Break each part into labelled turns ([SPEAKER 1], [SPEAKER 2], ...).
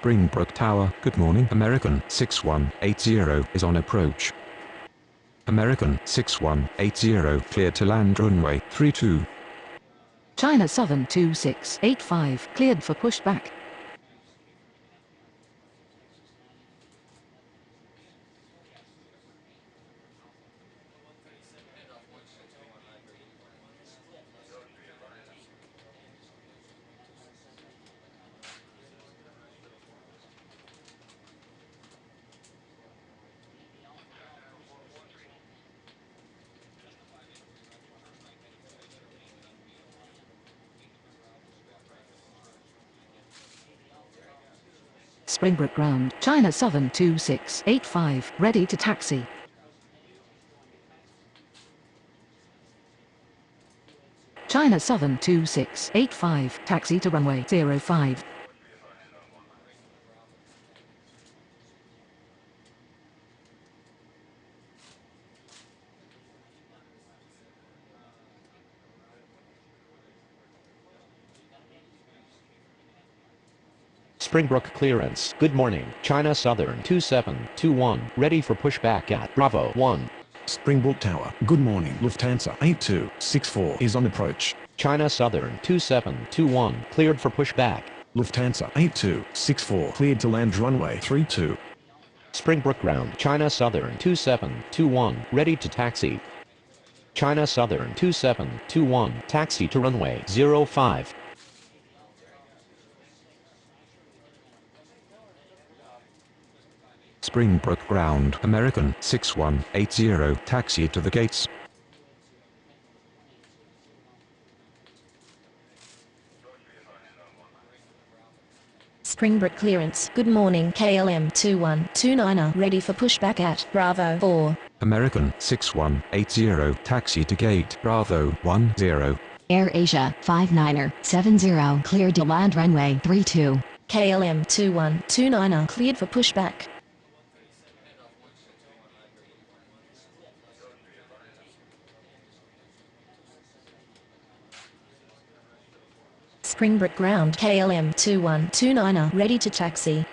[SPEAKER 1] Springbrook Tower, good morning. American 6180 is on approach. American 6180 cleared to land runway 32.
[SPEAKER 2] China Southern 2685 cleared for pushback. Springbrook ground, China Southern 2685, ready to taxi. China Southern 2685, taxi to runway 05.
[SPEAKER 3] Springbrook clearance. Good morning. China Southern 2721, ready for pushback at Bravo 1.
[SPEAKER 4] Springbrook Tower, good morning. Lufthansa 8264 is on approach.
[SPEAKER 3] China Southern 2721, cleared for pushback.
[SPEAKER 4] Lufthansa 8264 cleared to land runway 32.
[SPEAKER 3] Springbrook ground. China Southern 2721, ready to taxi. China Southern 2721, taxi to runway 05.
[SPEAKER 1] Springbrook ground, American 6180 taxi to the gates.
[SPEAKER 5] Springbrook clearance. Good morning. KLM 2129 ready for pushback at Bravo 4.
[SPEAKER 1] American 6180 taxi to gate Bravo 10.
[SPEAKER 6] AirAsia 5970 cleared to land runway 32.
[SPEAKER 5] KLM 2129 cleared for pushback. Springbrook ground. KLM 2129 ready to taxi.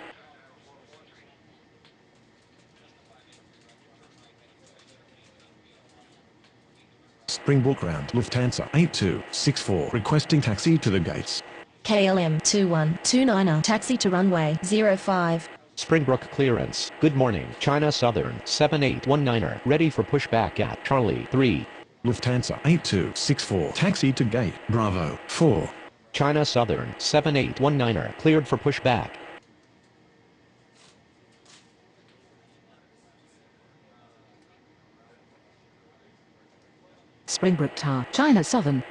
[SPEAKER 4] Springbrook ground, Lufthansa 8264 requesting taxi to the gates.
[SPEAKER 5] KLM 2129 taxi to runway 05.
[SPEAKER 3] Springbrook clearance. Good morning. China Southern 7819, ready for pushback at Charlie 3.
[SPEAKER 4] Lufthansa 8264 taxi to gate Bravo 4.
[SPEAKER 3] China Southern 7819, cleared for pushback.
[SPEAKER 2] Springbrook Tower, China Southern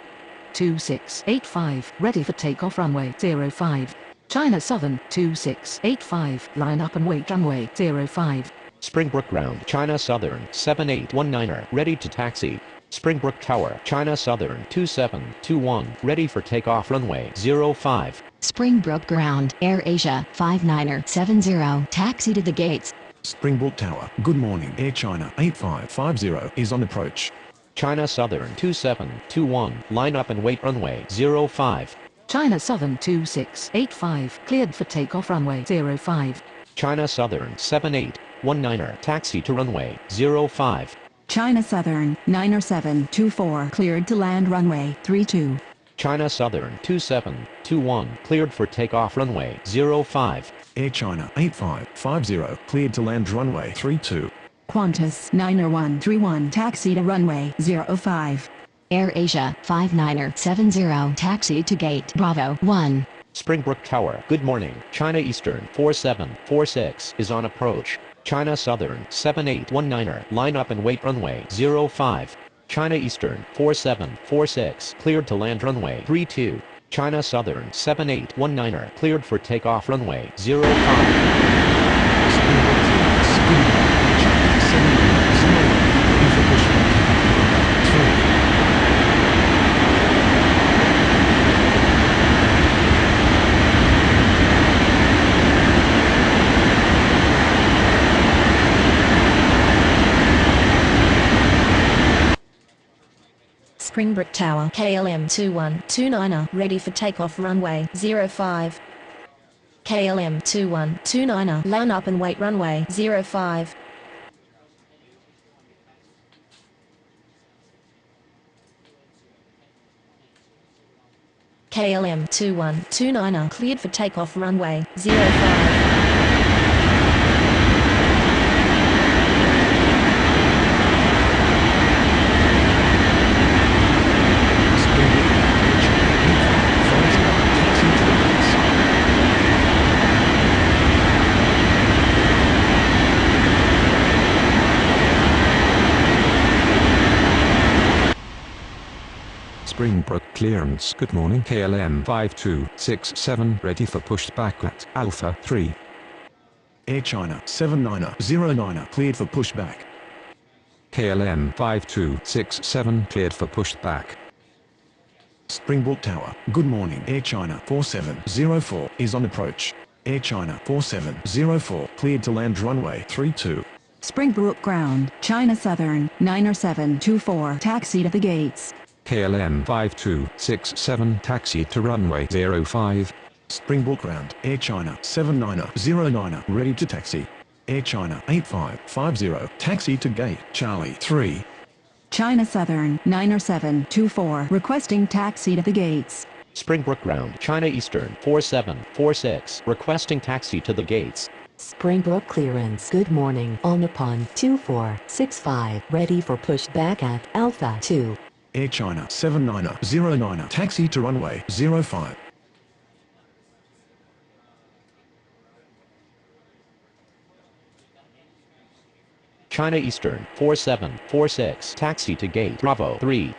[SPEAKER 2] 2685, ready for takeoff runway 05. China Southern 2685, line up and wait runway 05.
[SPEAKER 3] Springbrook ground. China Southern 7819, ready to taxi. Springbrook Tower, China Southern 2721, ready for takeoff runway 05.
[SPEAKER 6] Springbrook ground, AirAsia 5970 taxi to the gates.
[SPEAKER 4] Springbrook Tower, good morning. Air China 8550 is on approach.
[SPEAKER 3] China Southern 2721, line up and wait runway 05.
[SPEAKER 2] China Southern 2685, cleared for takeoff runway 05.
[SPEAKER 3] China Southern 7819, taxi to runway 05.
[SPEAKER 7] China Southern 90724 cleared to land runway 32.
[SPEAKER 3] China Southern 2721, cleared for takeoff runway 05.
[SPEAKER 4] Air China 8550 cleared to land runway 32.
[SPEAKER 7] Qantas 90131 taxi to runway 05.
[SPEAKER 6] AirAsia 5970 taxi to gate Bravo 1.
[SPEAKER 3] Springbrook Tower, good morning. China Eastern 4746 is on approach. China Southern 7819, line up and wait runway 05. China Eastern 4746, cleared to land runway 32. China Southern 7819, cleared for takeoff runway 05.
[SPEAKER 5] Springbrook Tower, KLM 2129 ready for takeoff runway 05. KLM 2129er, line up and wait runway 05. KLM 2129er, cleared for takeoff runway 05.
[SPEAKER 1] Springbrook clearance. Good morning. KLM 5267 ready for pushback at Alpha 3.
[SPEAKER 4] Air China 7909er cleared for pushback.
[SPEAKER 1] KLM 5267 cleared for pushback.
[SPEAKER 4] Springbrook Tower. Good morning. Air China 4704 is on approach. Air China 4704 cleared to land runway 32.
[SPEAKER 7] Springbrook Ground, China Southern, 90724 taxi to the gates.
[SPEAKER 1] KLM 5267 taxi to runway 05.
[SPEAKER 4] Springbrook Ground, Air China 7909er ready to taxi. Air China 8550 taxi to gate Charlie 3.
[SPEAKER 7] China Southern, 90724 requesting taxi to the gates.
[SPEAKER 3] Springbrook Ground, China Eastern 4746 requesting taxi to the gates.
[SPEAKER 8] Springbrook clearance. Good morning. All Nippon 2465 ready for pushback at Alpha 2.
[SPEAKER 4] Air China 7909er taxi to runway 05.
[SPEAKER 3] China Eastern 4746 taxi to gate Bravo 3.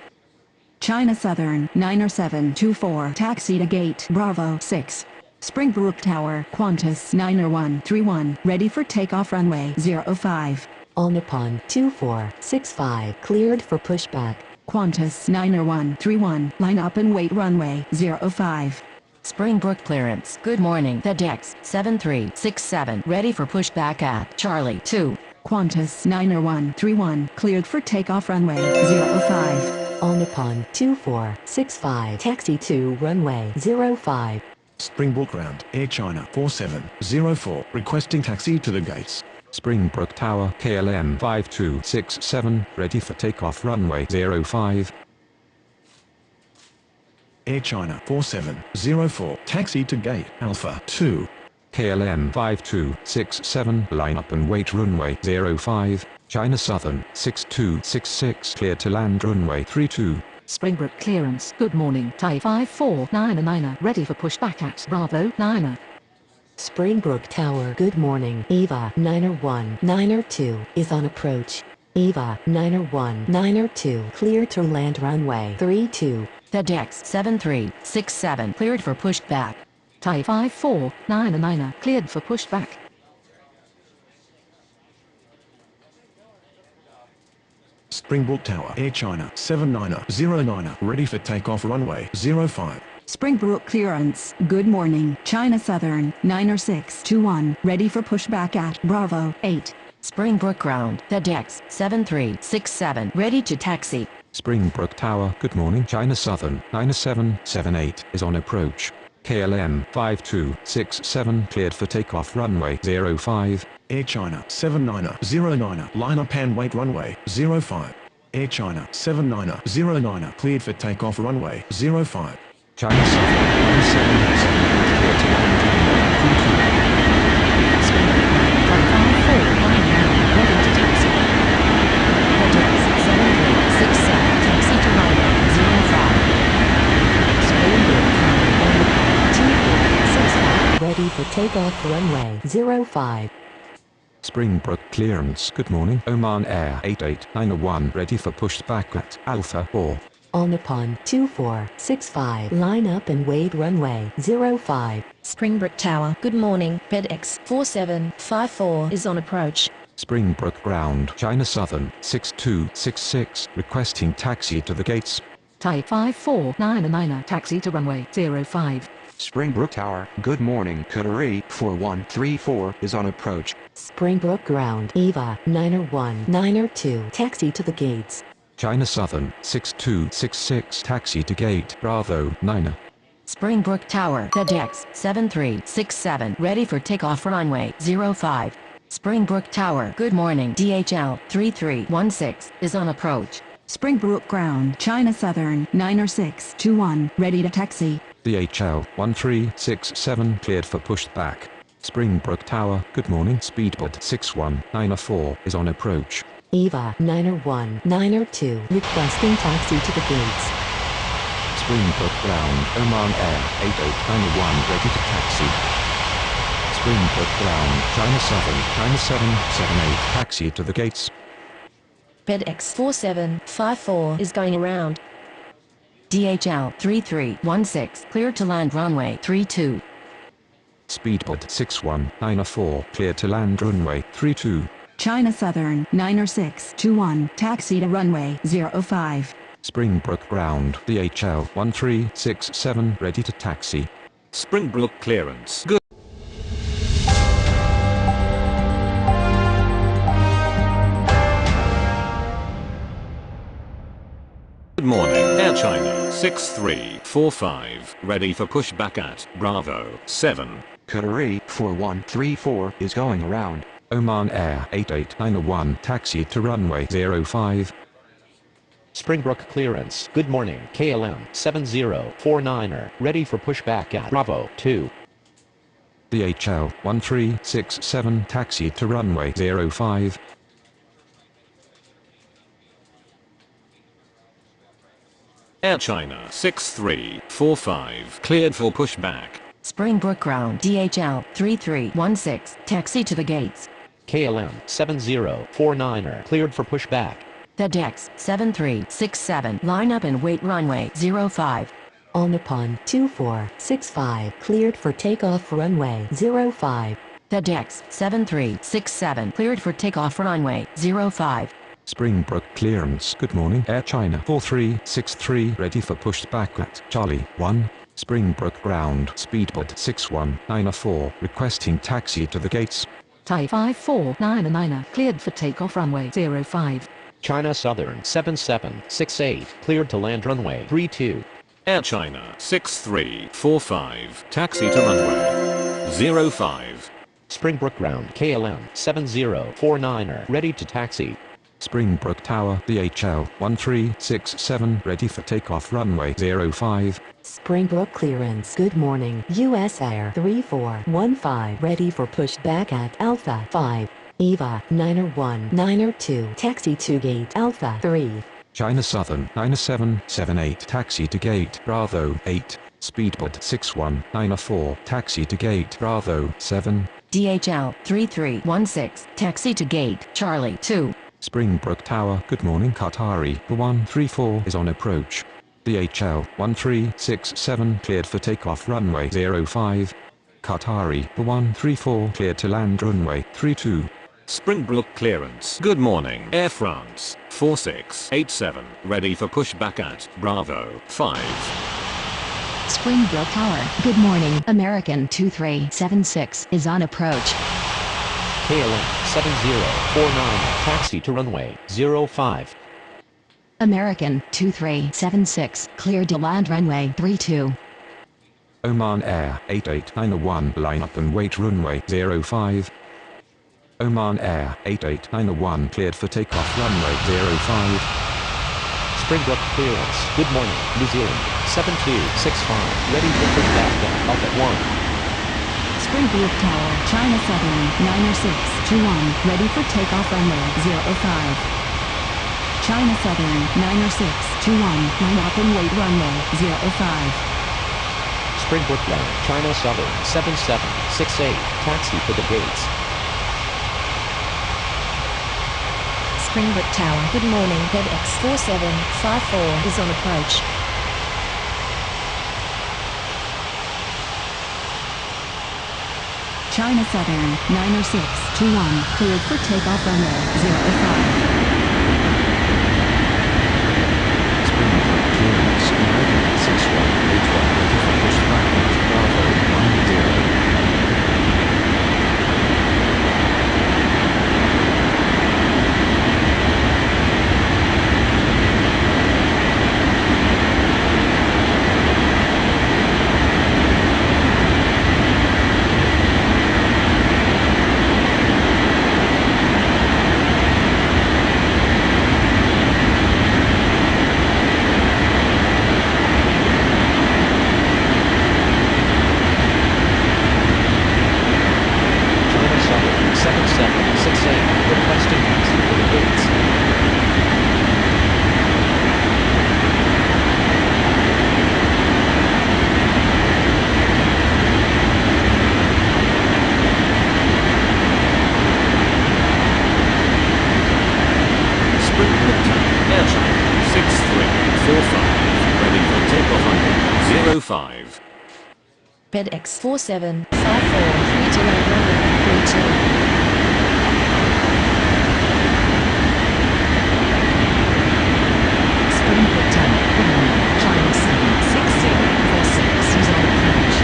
[SPEAKER 7] China Southern, 90724 taxi to gate Bravo 6. Springbrook Tower, Qantas 90131 ready for takeoff runway 05.
[SPEAKER 8] All Nippon 2465 cleared for pushback.
[SPEAKER 7] Qantas 90131 line up and wait runway 05.
[SPEAKER 2] Springbrook clearance. Good morning. FedEx 7367 ready for pushback at Charlie 2.
[SPEAKER 7] Qantas 90131 cleared for takeoff runway 05.
[SPEAKER 8] All Nippon 2465 taxi to runway 05.
[SPEAKER 4] Springbrook Ground, Air China 4704 requesting taxi to the gates.
[SPEAKER 1] Springbrook Tower KLM 5267 ready for takeoff runway 05.
[SPEAKER 4] Air China 4704 taxi to gate Alpha 2.
[SPEAKER 1] KLM 5267 line up and wait runway 05. China Southern 6266 clear to land runway 32.
[SPEAKER 2] Springbrook clearance. Good morning. Thai 5499er ready for pushback at Bravo 9er.
[SPEAKER 8] Springbrook Tower. Good morning. EVA 901 902 is on approach. EVA 901 902 clear to land runway 32.
[SPEAKER 2] FedEx 7367 cleared for pushback. Thai 5499er cleared for pushback.
[SPEAKER 4] Springbrook Tower, Air China 7909er ready for takeoff runway 05.
[SPEAKER 7] Springbrook clearance. Good morning. China Southern, 90621 ready for pushback at Bravo 8.
[SPEAKER 2] Springbrook Ground, FedEx 7367 ready to taxi.
[SPEAKER 1] Springbrook Tower. Good morning. China Southern 9778 is on approach. KLM 5267 cleared for takeoff runway 05.
[SPEAKER 4] Air China 7909er line up and wait runway 05. Air China 7909er cleared for takeoff runway 05.
[SPEAKER 1] China Southern 9778 clear to land
[SPEAKER 8] ready for takeoff runway 05.
[SPEAKER 1] Springbrook clearance. Good morning. Oman Air 8891 ready for pushback at Alpha 4.
[SPEAKER 8] All Nippon 2465 line up and wait runway 05.
[SPEAKER 5] Springbrook Tower. Good morning. FedEx 4754 is on approach.
[SPEAKER 1] Springbrook Ground, China Southern 6266 requesting taxi to the gates.
[SPEAKER 2] Thai 5499er taxi to runway 05.
[SPEAKER 9] Springbrook Tower. Good morning. Qatari 4134 is on approach.
[SPEAKER 8] Springbrook Ground, EVA 901 902 taxi to the gates.
[SPEAKER 1] China Southern 6266 taxi to gate Bravo 9.
[SPEAKER 2] Springbrook Tower, FedEx 7367, ready for takeoff runway 05. Springbrook Tower, good morning, DHL 3316 is on approach.
[SPEAKER 7] Springbrook Ground, China Southern 90621, ready to taxi.
[SPEAKER 1] DHL 1367 cleared for pushback. Springbrook Tower, good morning, Speedbird 6194 is on approach.
[SPEAKER 8] Eva 901-902 requesting taxi to the gates.
[SPEAKER 1] Springbrook Ground, Oman Air 8891 ready to taxi. Springbrook Ground, China Southern 9778 taxi to the gates.
[SPEAKER 5] FedEx 4754 is going around.
[SPEAKER 2] DHL 3316, cleared to land runway 32.
[SPEAKER 1] Speedbird 6194 cleared to land runway 32.
[SPEAKER 7] China Southern 90621, taxi to runway 05.
[SPEAKER 1] Springbrook Ground, DHL 1367 ready to taxi.
[SPEAKER 10] Springbrook clearance. Good. Good morning, Air China 6345, ready for pushback at Bravo 7.
[SPEAKER 9] Qatari 4134 is going around.
[SPEAKER 1] Oman Air 8891 taxi to runway 05.
[SPEAKER 3] Springbrook clearance. Good morning, KLM 7049er, ready for pushback at Bravo 2.
[SPEAKER 1] DHL 1367 taxi to runway 05.
[SPEAKER 10] Air China 6345, cleared for pushback.
[SPEAKER 2] Springbrook Ground, DHL 3316, taxi to the gates.
[SPEAKER 3] KLM 7049er, cleared for pushback.
[SPEAKER 2] FedEx 7367, line up and wait runway 05.
[SPEAKER 8] All Nippon 2465 cleared for takeoff runway 05.
[SPEAKER 2] FedEx 7367, cleared for takeoff runway 05.
[SPEAKER 1] Springbrook clearance. Good morning, Air China 4363 ready for pushback at Charlie 1. Springbrook Ground, Speedbird 6194 requesting taxi to the gates.
[SPEAKER 2] Thai 5499, cleared for takeoff runway 05.
[SPEAKER 3] China Southern 7768, cleared to land runway 32.
[SPEAKER 10] Air China 6345, taxi to runway 05.
[SPEAKER 3] Springbrook Ground, KLM 7049er, ready to taxi.
[SPEAKER 1] Springbrook Tower, DHL 1367 ready for takeoff runway 05.
[SPEAKER 8] Springbrook clearance. Good morning, US Air 3415 ready for pushback at Alpha 5. Eva 901-902 taxi to gate Alpha 3.
[SPEAKER 1] China Southern 9778 taxi to gate Bravo 8. Speedbird 6194 taxi to gate Bravo 7.
[SPEAKER 2] DHL 3316, taxi to gate Charlie 2.
[SPEAKER 1] Springbrook Tower, good morning Qatari 134 is on approach. DHL 1367 cleared for takeoff runway 05. Qatari 134 cleared to land runway 32.
[SPEAKER 10] Springbrook clearance. Good morning, Air France 4687, ready for pushback at Bravo 5.
[SPEAKER 6] Springbrook Tower, good morning, American 2376 is on approach.
[SPEAKER 3] KLM 7049, taxi to runway 05.
[SPEAKER 6] American 2376, cleared to land runway 32.
[SPEAKER 1] Oman Air 8891 line up and wait runway 05. Oman Air 8891 cleared for takeoff runway 05.
[SPEAKER 3] Springbrook clearance. Good morning, New Zealand 7265, ready for pushback at Alpha 1.
[SPEAKER 7] Springbrook Tower, China Southern 90621, ready for takeoff runway 05. China Southern 90621, line up and wait runway 05.
[SPEAKER 3] Springbrook Ground, China Southern 7768, taxi to the gates.
[SPEAKER 5] Springbrook Tower, good morning, FedEx 4754 is on approach.
[SPEAKER 7] China Southern 90621, cleared for takeoff runway 05.
[SPEAKER 1] Springbrook clearance, American 6181 ready for pushback at Bravo 10.
[SPEAKER 10] 05.
[SPEAKER 5] FedEx 4754, clear to land runway 32.
[SPEAKER 2] Springbrook Tower, good morning, China 76046 is on approach.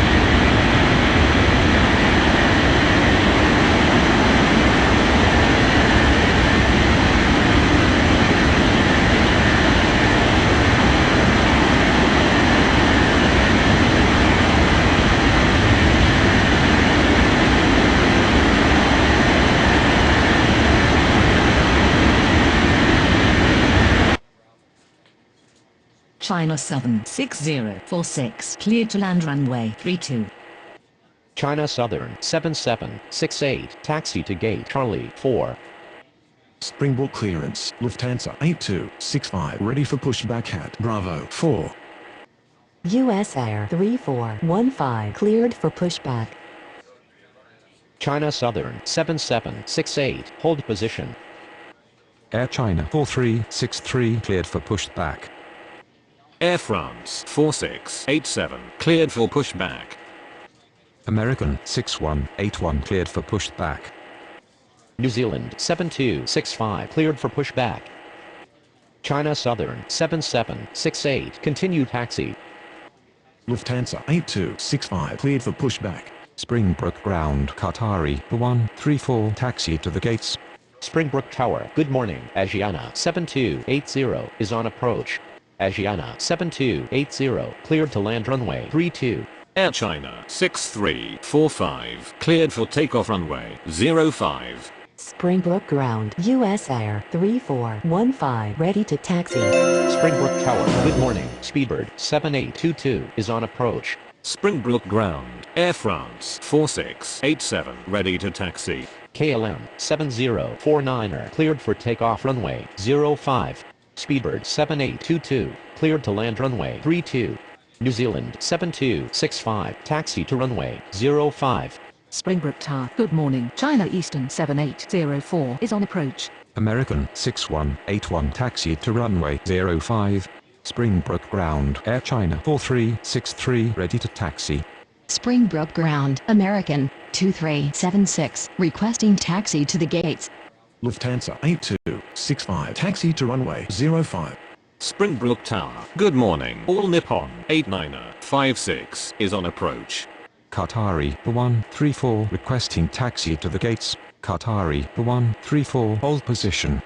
[SPEAKER 2] China 76046, cleared to land runway 32.
[SPEAKER 3] China Southern 7768, taxi to gate Charlie 4.
[SPEAKER 4] Springbok clearance, Lufthansa 8265, ready for pushback at Bravo 4.
[SPEAKER 8] US Air 3415, cleared for pushback.
[SPEAKER 3] China Southern 7768, hold position.
[SPEAKER 1] Air China 4363 cleared for pushback.
[SPEAKER 10] Air France 4687, cleared for pushback.
[SPEAKER 1] American 6181 cleared for pushback.
[SPEAKER 3] New Zealand 7265, cleared for pushback. China Southern 7768, continue taxi.
[SPEAKER 4] Lufthansa 8265, cleared for pushback.
[SPEAKER 1] Springbrook Ground Qatari 134 taxi to the gates.
[SPEAKER 3] Springbrook Tower, good morning, Asiana 7280 is on approach. Asiana 7280, cleared to land runway 32.
[SPEAKER 10] Air China 6345, cleared for takeoff runway 05.
[SPEAKER 8] Springbrook Ground, US Air 3415, ready to taxi.
[SPEAKER 3] Springbrook Tower, good morning, Speedbird 7822 is on approach.
[SPEAKER 10] Springbrook Ground, Air France 4687, ready to taxi.
[SPEAKER 3] KLM 7049er, cleared for takeoff runway 05. Speedbird 7822, cleared to land runway 32. New Zealand 7265, taxi to runway 05.
[SPEAKER 2] Springbrook Tower, good morning, China Eastern 7804 is on approach.
[SPEAKER 1] American 6181 taxi to runway 05. Springbrook Ground Air China 4363 ready to taxi.
[SPEAKER 6] Springbrook Ground, American 2376, requesting taxi to the gates.
[SPEAKER 4] Lufthansa 8265, taxi to runway 05.
[SPEAKER 10] Springbrook Tower, good morning, All Nippon 8956 is on approach.
[SPEAKER 1] Qatari 134 requesting taxi to the gates. Qatari 134 hold position.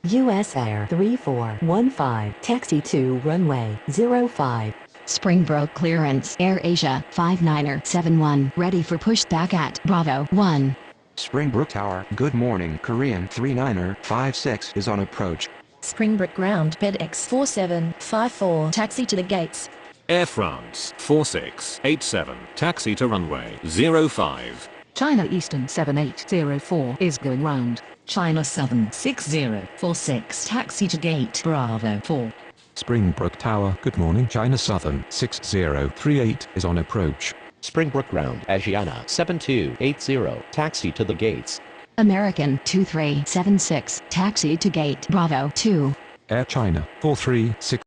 [SPEAKER 8] US Air 3415, taxi to runway 05.
[SPEAKER 6] Springbrook clearance, Air Asia 5971, ready for pushback at Bravo 1.
[SPEAKER 9] Springbrook Tower, good morning, Korean 3956 is on approach.
[SPEAKER 5] Springbrook Ground, FedEx 4754, taxi to the gates.
[SPEAKER 10] Air France 4687, taxi to runway 05.
[SPEAKER 2] China Eastern 7804 is going round. China Southern 6046, taxi to gate Bravo 4.
[SPEAKER 1] Springbrook Tower, good morning, China Southern 6038 is on approach.
[SPEAKER 3] Springbrook Ground, Asiana 7280, taxi to the gates.
[SPEAKER 6] American 2376, taxi to gate Bravo 2.
[SPEAKER 1] Air China 4363